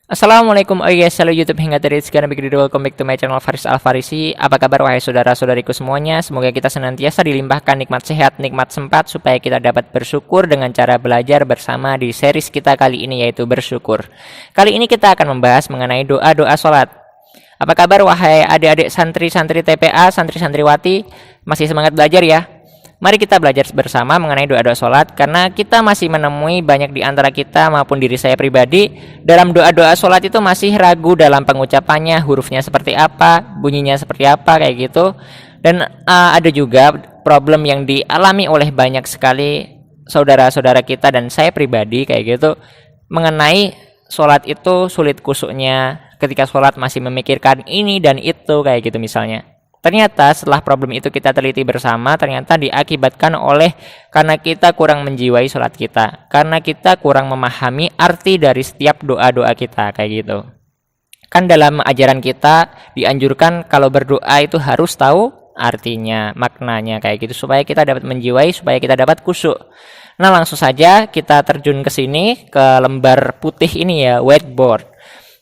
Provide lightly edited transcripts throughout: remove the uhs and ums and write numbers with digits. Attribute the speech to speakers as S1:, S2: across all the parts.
S1: Assalamualaikum, oh yes, halo YouTube hingga dari sekarang bikin welcome back to my channel Faris Al-Farisi. Apa kabar wahai saudara-saudariku semuanya? Semoga kita senantiasa dilimpahkan nikmat sehat, nikmat sempat supaya kita dapat bersyukur dengan cara belajar bersama di series kita kali ini yaitu bersyukur. Kali ini kita akan membahas mengenai doa-doa sholat. Apa kabar wahai adik-adik santri-santri TPA, santri-santriwati? Masih semangat belajar ya? Mari kita belajar bersama mengenai doa-doa sholat, karena kita masih menemui banyak di antara kita maupun diri saya pribadi dalam doa-doa sholat itu masih ragu dalam pengucapannya, hurufnya seperti apa, bunyinya seperti apa, kayak gitu. Dan ada juga problem yang dialami oleh banyak sekali saudara-saudara kita dan saya pribadi kayak gitu, mengenai sholat itu sulit khusyuknya, ketika sholat masih memikirkan ini dan itu kayak gitu misalnya. Ternyata setelah problem itu kita teliti bersama, ternyata diakibatkan oleh karena kita kurang menjiwai sholat kita, karena kita kurang memahami arti dari setiap doa-doa kita kayak gitu. Kan dalam ajaran kita dianjurkan kalau berdoa itu harus tahu artinya, maknanya kayak gitu, supaya kita dapat menjiwai, supaya kita dapat khusyuk. Nah, langsung saja kita terjun ke sini, ke lembar putih ini ya, whiteboard.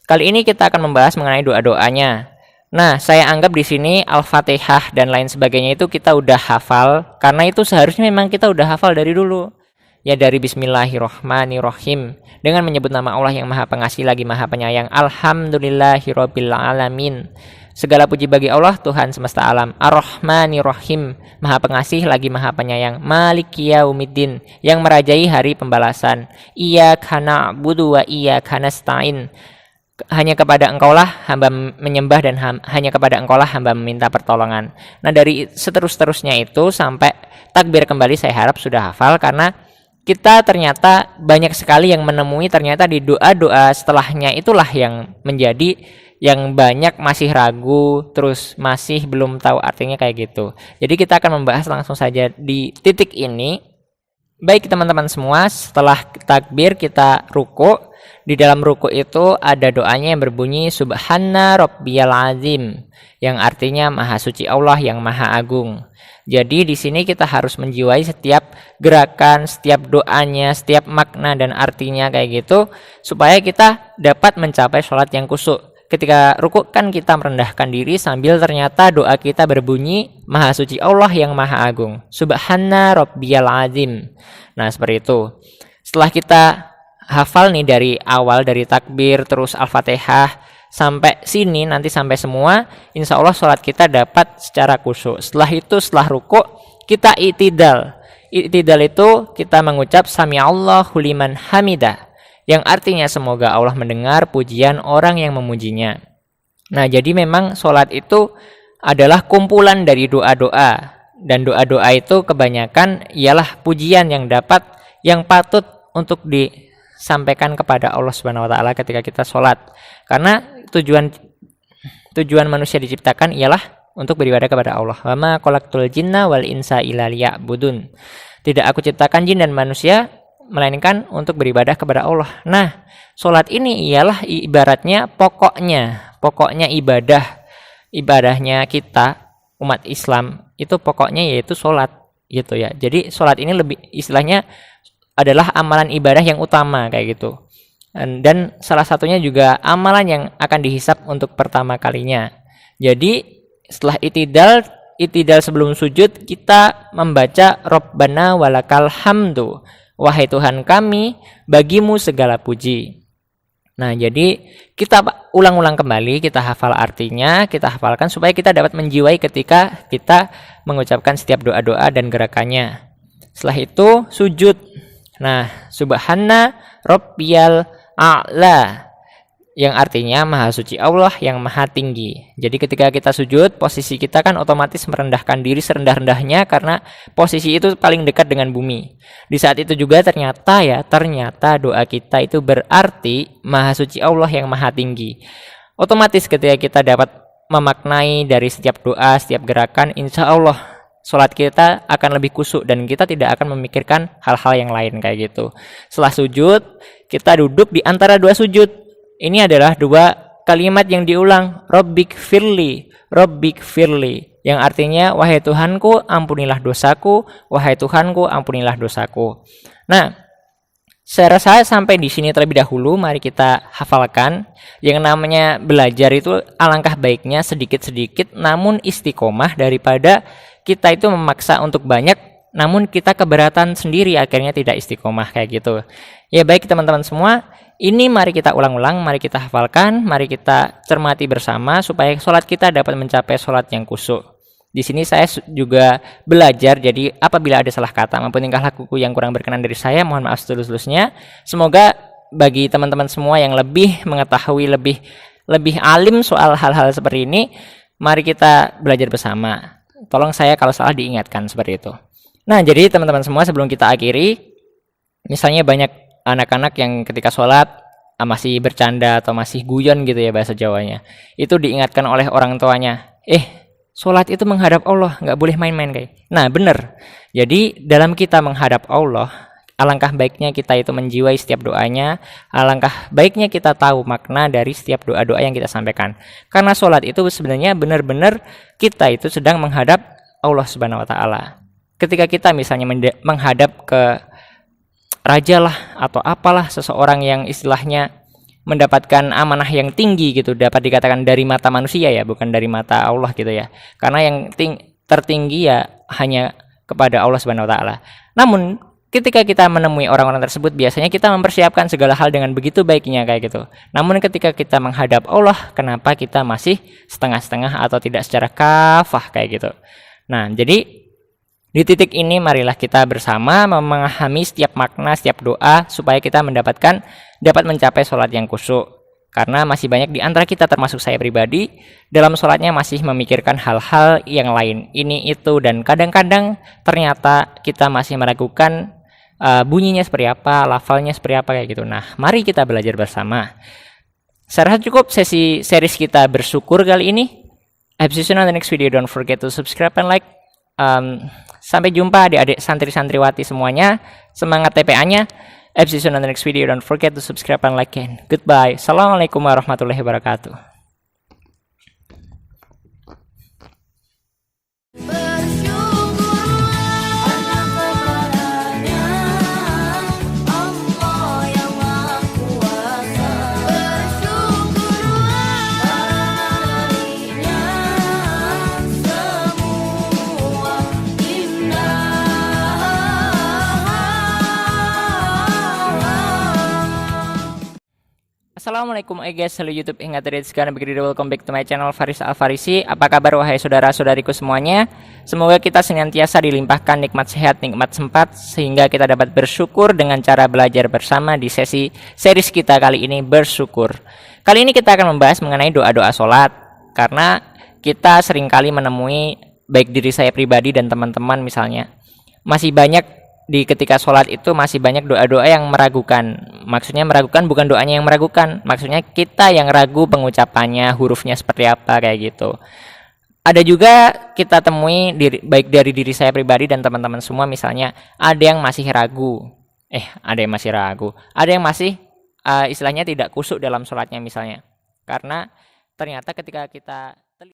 S1: Kali ini kita akan membahas mengenai doa-doanya. Nah, saya anggap di sini Al-Fatihah dan lain sebagainya itu kita udah hafal, karena itu seharusnya memang kita udah hafal dari dulu. Ya, dari Bismillahirrohmanirrohim, dengan menyebut nama Allah yang Maha Pengasih lagi Maha Penyayang. Alhamdulillahirabbil alamin. Segala puji bagi Allah Tuhan semesta alam. Ar-Rahmanirrohim, Maha Pengasih lagi Maha Penyayang. Maliki yaumiddin, yang merajai hari pembalasan. Iyyaka na'budu wa iyyaka nasta'in. Hanya kepada engkaulah hamba menyembah dan hanya kepada engkaulah hamba meminta pertolongan. Nah, dari seterusnya itu sampai takbir kembali saya harap sudah hafal, karena kita ternyata banyak sekali yang menemui ternyata di doa-doa setelahnya itulah yang menjadi yang banyak masih ragu, terus masih belum tahu artinya kayak gitu. Jadi kita akan membahas langsung saja di titik ini. Baik teman-teman semua, setelah takbir kita ruku. Di dalam ruku itu ada doanya yang berbunyi Subhana Rabbiyal Azim, yang artinya Maha Suci Allah yang Maha Agung. Jadi di sini kita harus menjiwai setiap gerakan, setiap doanya, setiap makna dan artinya kayak gitu, supaya kita dapat mencapai sholat yang khusyuk. Ketika ruku kan kita merendahkan diri sambil ternyata doa kita berbunyi Maha Suci Allah yang Maha Agung, Subhana Rabbiyal Azim. Nah, seperti itu. Setelah kita hafal nih dari awal, dari takbir terus Al-Fatihah sampai sini, nanti sampai semua, insya Allah sholat kita dapat secara khusyuk. Setelah itu, setelah ruku kita i'tidal. I'tidal itu kita mengucap Sami'allahu liman hamidah, yang artinya semoga Allah mendengar pujian orang yang memujinya. Nah, jadi memang sholat itu adalah kumpulan dari doa-doa, dan doa-doa itu kebanyakan ialah pujian yang patut untuk disampaikan kepada Allah Subhanahu wa taala ketika kita sholat. Karena tujuan manusia diciptakan ialah untuk beribadah kepada Allah. Wa ma khalaqtul jinna wal insa illa liya'budun. Tidak aku ciptakan jin dan manusia melainkan untuk beribadah kepada Allah. Nah, sholat ini ialah ibaratnya pokoknya ibadahnya kita umat Islam itu pokoknya yaitu sholat gitu ya. Jadi sholat ini lebih istilahnya adalah amalan ibadah yang utama kayak gitu. Dan salah satunya juga amalan yang akan dihisap untuk pertama kalinya. Jadi setelah itidal sebelum sujud kita membaca Rabbana walakal hamdu, wahai Tuhan kami, bagimu segala puji. Nah, jadi kita ulang-ulang kembali, kita hafal artinya, kita hafalkan supaya kita dapat menjiwai ketika kita mengucapkan setiap doa-doa dan gerakannya. Setelah itu sujud. Nah, Subhana Rabbiyal A'la, yang artinya Maha Suci Allah yang Maha Tinggi. Jadi ketika kita sujud, posisi kita kan otomatis merendahkan diri serendah-rendahnya, karena posisi itu paling dekat dengan bumi. Di saat itu juga ternyata doa kita itu berarti Maha Suci Allah yang Maha Tinggi. Otomatis ketika kita dapat memaknai dari setiap doa, setiap gerakan, insya Allah sholat kita akan lebih khusyuk dan kita tidak akan memikirkan hal-hal yang lain kayak gitu. Setelah sujud, kita duduk di antara dua sujud. Ini adalah dua kalimat yang diulang, Rabbik firli, yang artinya wahai Tuhanku ampunilah dosaku, wahai Tuhanku ampunilah dosaku. Nah, Saya rasa sampai di sini terlebih dahulu, mari kita hafalkan. Yang namanya belajar itu alangkah baiknya sedikit-sedikit namun istiqomah daripada kita itu memaksa untuk banyak namun kita keberatan sendiri akhirnya tidak istiqomah kayak gitu. Ya baik teman-teman semua, ini mari kita ulang-ulang, mari kita hafalkan, mari kita cermati bersama supaya sholat kita dapat mencapai sholat yang khusyuk. Di sini saya juga belajar, jadi apabila ada salah kata maupun tingkah lakuku yang kurang berkenan dari saya, mohon maaf setulus-tulusnya. Semoga bagi teman-teman semua yang lebih mengetahui, lebih alim soal hal-hal seperti ini, mari kita belajar bersama. Tolong saya kalau salah diingatkan seperti itu. Nah, jadi teman-teman semua sebelum kita akhiri, misalnya banyak anak-anak yang ketika sholat masih bercanda atau masih guyon gitu ya bahasa Jawanya. Itu diingatkan oleh orang tuanya. Sholat itu menghadap Allah, nggak boleh main-main kayak. Nah, benar. Jadi dalam kita menghadap Allah, alangkah baiknya kita itu menjiwai setiap doanya, alangkah baiknya kita tahu makna dari setiap doa-doa yang kita sampaikan. Karena sholat itu sebenarnya benar-benar kita itu sedang menghadap Allah Subhanahu Wa Taala. Ketika kita misalnya menghadap ke raja lah atau apalah seseorang yang istilahnya mendapatkan amanah yang tinggi gitu, dapat dikatakan dari mata manusia ya, bukan dari mata Allah gitu ya. Karena yang tertinggi ya hanya kepada Allah Subhanahu Wa Taala. Namun ketika kita menemui orang-orang tersebut, biasanya kita mempersiapkan segala hal dengan begitu baiknya kayak gitu. Namun ketika kita menghadap Allah, kenapa kita masih setengah-setengah atau tidak secara kafah kayak gitu. Nah, jadi di titik ini marilah kita bersama memahami setiap makna, setiap doa supaya kita dapat mencapai sholat yang khusyuk. Karena masih banyak di antara kita termasuk saya pribadi dalam sholatnya masih memikirkan hal-hal yang lain, ini itu, dan kadang-kadang ternyata kita masih meragukan bunyinya seperti apa, lafalnya seperti apa kayak gitu. Nah, mari kita belajar bersama. Saya rasa cukup sesi series kita bersyukur kali ini. I hope to see you on the next video. Don't forget to subscribe and like. Sampai jumpa adik-adik santri-santriwati semuanya. Semangat TPA-nya. I hope to see you on the next video. Don't forget to subscribe and like. And goodbye. Assalamualaikum warahmatullahi wabarakatuh. Assalamualaikum guys, halo YouTube ingat sekarang begini, welcome back to my channel Faris Alfarisi. Apa kabar wahai saudara-saudariku semuanya? Semoga kita senantiasa dilimpahkan nikmat sehat, nikmat sempat, sehingga kita dapat bersyukur dengan cara belajar bersama di sesi series kita kali ini, bersyukur. Kali ini kita akan membahas mengenai doa-doa sholat, karena kita seringkali menemui baik diri saya pribadi dan teman-teman misalnya, masih banyak di ketika sholat itu masih banyak doa-doa yang meragukan. Maksudnya meragukan bukan doanya yang meragukan, maksudnya kita yang ragu pengucapannya, hurufnya seperti apa kayak gitu. Ada juga kita temui baik dari diri saya pribadi dan teman-teman semua, misalnya ada yang masih ragu, ada yang masih istilahnya tidak khusyuk dalam sholatnya misalnya, karena ternyata ketika kita